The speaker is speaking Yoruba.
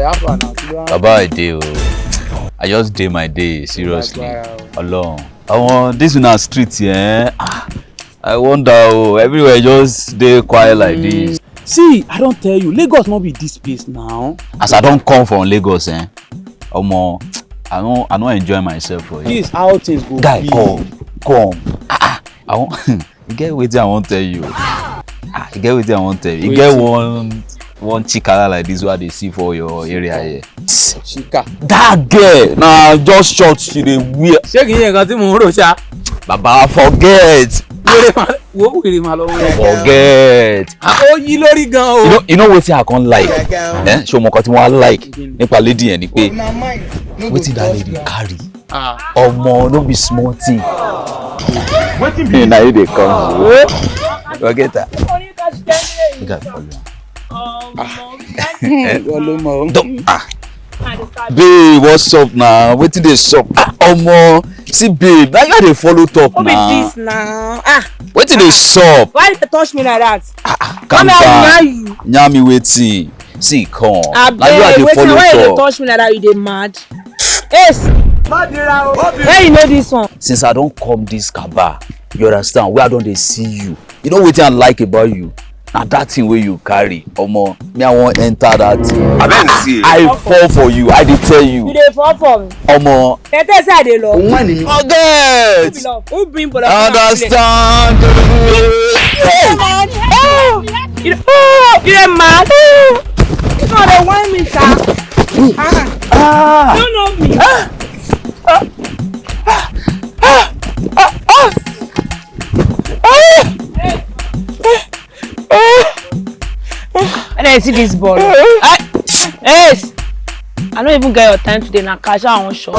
Baba, I do. I just day my day, seriously. Alone. I want this in our street, yeah. I wonder, everywhere just dey quiet like this. See, I don't tell you, Lagos not be this place now. As I don't come from Lagos, I don't enjoy myself for it. This how things go. Guy, come. I want. You get wetin I won't tell you. You get wetin I won't tell you. You get one Chika like this what they see for your area here. Chika. That girl, nah, just short. She dey wear. Ṣé kìí ṣe nǹkan tí mò ń rò ṣá? Baba, forget. Forget. Ó yí lórí gan o. You know wetin I can't like? Ṣé o mọ nǹkan tí wọ́n like nípa lady yẹn ni pé wetin that lady carry? Omo, no be small thing. Wetin na you dey come? Forget that. You got follow. Babe, what's up now? Wetin dey sup? Omo, see babe, now you dey follow talk now. Who be this now? Wetin dey sup? Why you touch me like that? Calm down. Nyami wetin? See, come. Now you dey follow talk. Why you touch me like that? You dey mad? Yes. Where you know this one? Since I don't come this kaba, you understand? Where I don't dey see you. You know wetin I like about you? Na that thing wey you carry, omo, me I wan enter that thing. I fall for you, I dey tell you. You dey fall for me? Omo. Tete say I dey love. Forget. Who bring bolo? Understand. You dey mad? You no dey whine me, sha. You know me. When I see this ball, yes, I don't even get your time today. Na cash I won't shop.